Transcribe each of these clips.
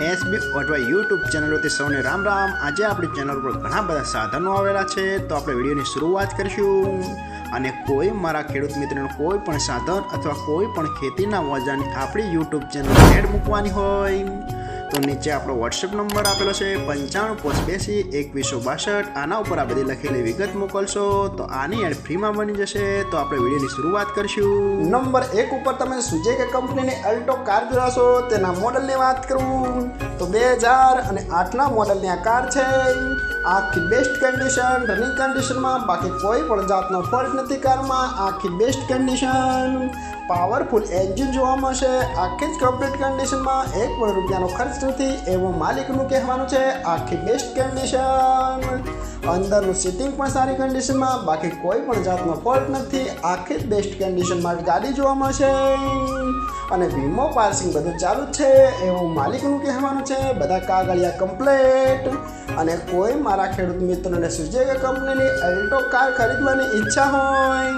SB અથવા YouTube ચેનલોથી સૌને રામ રામ। આજે આપણી ચેનલ પર ઘણા બધા સાધનો આવેલા છે, તો આપણે વિડીયોની શરૂઆત કરીશું। અને કોઈ મારા ખેડૂત મિત્રોને કોઈ પણ સાધન અથવા કોઈ પણ ખેતીના ઓજારની આપણી યુટ્યુબ ચેનલ એડ મૂકવાની હોય તો નીચે આપણો વોટ્સએપ નંબર આપેલો છે 95822162। આના ઉપર આ બધી લખેલી વિગત મોકલશો તો આની એડ ફ્રીમાં બની જશે। તો આપણે વિડીયોની શરૂઆત કરીશું। નંબર 1 ઉપર તમે સુઝુકી કંપનીની અલ્ટો કાર જોશો। તેના મોડલની વાત કરું તો 2008ના મોડલની આ કાર છે। આખી બેસ્ટ કન્ડિશન, રનિંગ કન્ડિશનમાં, બાકી કોઈ પણ જાતનો ફોલ્ટ નથી કારમાં। આખી બેસ્ટ કન્ડિશન, પાવરફુલ એન્જિન જોવા મળશે। આખી જ કમ્પ્લીટ કન્ડિશનમાં, એક પણ રૂપિયાનો ખર્ચ નથી એવું માલિકનું કહેવાનું છે। આખી બેસ્ટ કન્ડિશન, અંદરનું સીટિંગ પણ સારી કન્ડિશનમાં, બાકી કોઈ પણ જાતનો ફોલ્ટ નથી। આખી જ બેસ્ટ કન્ડિશનમાં ગાડી જોવા મળશે અને વીમો પાર્સિંગ બધું ચાલુ જ છે એવું માલિકનું કહેવાનું છે। બધા કાગળિયા કમ્પ્લીટ। અને કોઈ મારા ખેડૂત મિત્રોને સુઝુકી કંપનીની અલ્ટો કાર ખરીદવાની ઈચ્છા હોય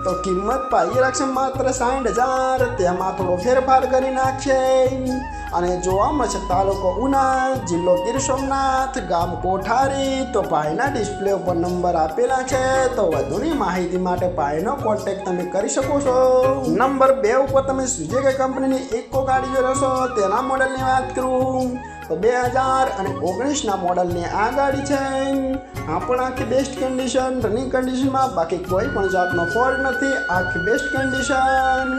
તો કિંમત પાઈ રાખશે માત્ર 60,000। તેમાં થોડો ફેરફાર કરી નાખશે અને જોવા મળશે તાલુકો ઉના, જિલ્લો ગીર સોમનાથ, ગામ કોઠારી। તો ભાઈના ડિસ્પ્લે ઉપર નંબર આપેલા છે, તો વધુની માહિતી માટે ભાઈનો કોન્ટેક્ટ તમે કરી શકો છો। નંબર 2 ઉપર તમે સુઝુકી કંપનીની ઇકો ગાડી જોશો। તેના મોડલની વાત કરું તો 2019ના મોડલની આ ગાડી છે। આ પણ આખી બેસ્ટ કન્ડિશન, રનિંગ કન્ડિશનમાં, બાકી કોઈ પણ જાતનો ફોલ્ટ નથી। આખી બેસ્ટ કન્ડિશન,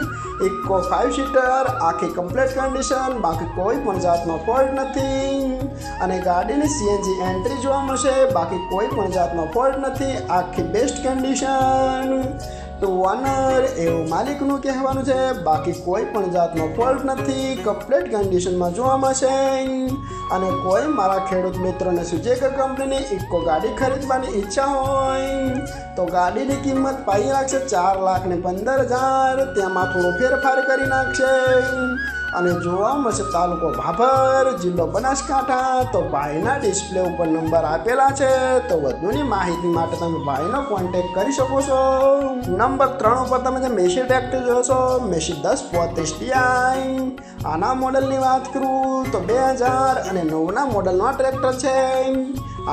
ઇકો 5 સીટર, આખી કમ્પ્લીટ કન્ડિશન, બાકી કોઈ પણ જાતનો ફોલ્ટ નથી। અને ગાડીની સીએનજી એન્ટ્રી જોવા મળશે, બાકી કોઈ પણ જાતનો ફોલ્ટ નથી। આખી બેસ્ટ કન્ડિશન, ટુ ઓનર એવું માલિકનું કહેવાનું છે, બાકી કોઈ પણ જાતનો ફોલ્ટ નથી। કમ્પ્લીટ કન્ડિશનમાં જોવા મળશે। અને કોઈ મારા ખેડૂત મિત્રોને સુઝુકી કંપનીની ઇકો ગાડી ખરીદવાની ઈચ્છા હોય તો ગાડીની કિંમત પાઈ રાખશે 4,15,000। તેમાં થોડો ફેરફાર કરી નાખશે અને જોવા મળશે તાલુકો ભાભર, જિલ્લો બનાસકાંઠા। તો ભાઈના ડિસ્પ્લે ઉપર નંબર આપેલા છે, તો વધુની માહિતી માટે તમે ભાઈનો કોન્ટેક્ટ કરી શકો છો। નંબર 3 ઉપર તમે જે મેસી ટ્રેક્ટર જોશો, મેસી 1035 Ti। આના મોડલની વાત કરું તો 2009ના મોડલનો ટ્રેક્ટર છે।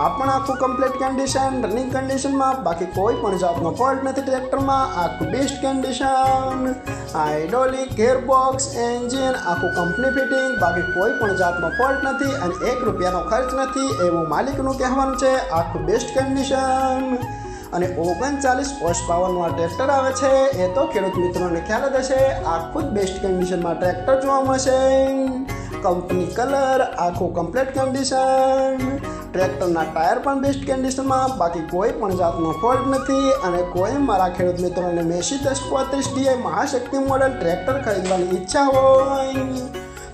આ પણ આખું કમ્પ્લીટ કન્ડિશન, રનિંગ કન્ડિશનમાં, બાકી કોઈ પણ જાતનો ફોલ્ટ નથી ટ્રેક્ટરમાં। આખું best condition, hydraulic, gearbox, engine આખું કંપની ફિટિંગ, બાકી કોઈ પણ જાતનો ફોલ્ટ નથી અને 1 રૂપિયાનો ખર્ચ નથી એવું માલિકનું કહેવાનું છે। આખું બેસ્ટ કન્ડિશન અને 39 હોર્સ પાવરનું આ ટ્રેક્ટર આવે છે, એ તો ખેડૂત મિત્રોને ખ્યાલ જ હશે। આખું જ બેસ્ટ કન્ડિશનમાં ટ્રેક્ટર જોવા મળશે। કંપની કલર, આખું કમ્પ્લીટ કન્ડિશન, ટ્રેક્ટરના ટાયર પણ બેસ્ટ કન્ડિશનમાં, બાકી કોઈ પણ જાતનો ફોલ્ટ નથી। અને કોઈ મારા ખેડૂત મિત્રોને Massey 1035 Ti Mahashakti model tractor ખરીદવાની ઈચ્છા હોય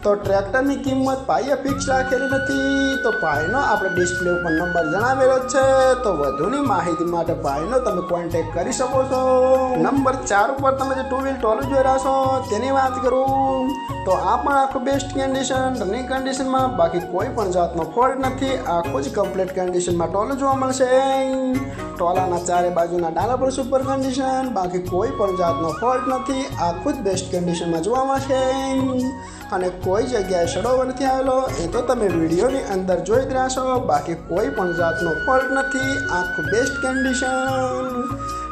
તો ટ્રેક્ટરની કિંમત ભાઈએ ફિક્સ રાખેલી નથી। તો ભાઈનો આપણે ડિસ્પ્લે ઉપર નંબર જણાવેલો છે, તો વધુની માહિતી માટે ભાઈનો તમે કોન્ટેક્ટ કરી શકો છો। નંબર 4 ઉપર તમે જે 2 વ્હીલ ટોલું જોઈ રહ્યા છો તેની વાત કરું તો આ પણ આખું બેસ્ટ કન્ડિશન, રનિંગ કન્ડિશનમાં, બાકી કોઈ પણ જાતનો ફોલ્ટ નથી। આખું જ કમ્પ્લીટ કન્ડિશનમાં ટોલું જોવા મળશે। ટોલાના ચારે બાજુના ડાલા પર સુપર કન્ડિશન, બાકી કોઈ પણ જાતનો ફોલ્ટ નથી। આખું જ બેસ્ટ કન્ડિશનમાં જોવા મળશે અને કોઈ જગ્યાએ સડો નથી આવેલો, એ તો તમે વિડીયોની અંદર જોઈ જ રહ્યા છો। બાકી કોઈ પણ જાતનો ફોલ્ટ નથી। આખું બેસ્ટ કન્ડિશન,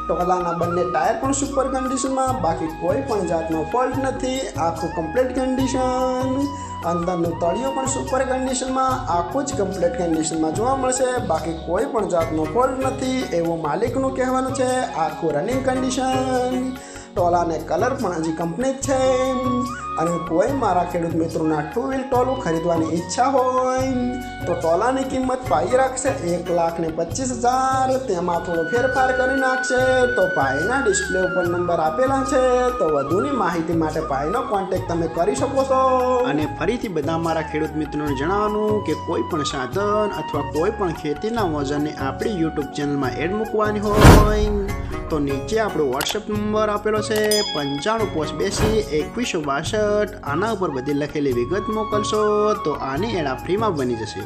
ટોલાના બંને ટાયર પણ સુપર કન્ડિશનમાં, બાકી કોઈ પણ જાતનો ફોલ્ટ નથી। આખું કમ્પ્લીટ કન્ડિશન, અંદરનું તળિયું પણ સુપર કન્ડિશનમાં, આખું જ કમ્પ્લીટ કન્ડિશનમાં જોવા મળશે, બાકી કોઈ પણ જાતનો ફોલ્ટ નથી એવું માલિકનું કહેવાનું છે। આખું રનિંગ કન્ડિશન, ટોલાને કલર પણ હજી કંપની જ છે। અને કોઈ મારા ખેડૂત મિત્રોના 2 વ્હીલ ટોલું ખરીદવાની ઈચ્છા હોય તો ટોલાની કિંમત પાઈ રાખશે 1,25,000। તેમાં થોડો ફેરફાર કરી નાખશે। તો ભાઈના ડિસ્પ્લે ઉપર નંબર આપેલા છે, તો વધુની માહિતી માટે ભાઈનો કોન્ટેક્ટ તમે કરી શકો છો। અને ફરીથી બધા મારા ખેડૂત મિત્રોને જણાવવાનું કે કોઈ પણ સાધન અથવા કોઈ પણ ખેતીના ઓજારને આપણી યુટ્યુબ ચેનલમાં એડ મૂકવાની હોય તો નીચે આપણો વોટ્સએપ નંબર આપેલો છે 95822162। આના ઉપર બધી લખેલી વિગત મોકલશો તો આની એડ ફ્રીમાં બની જશે।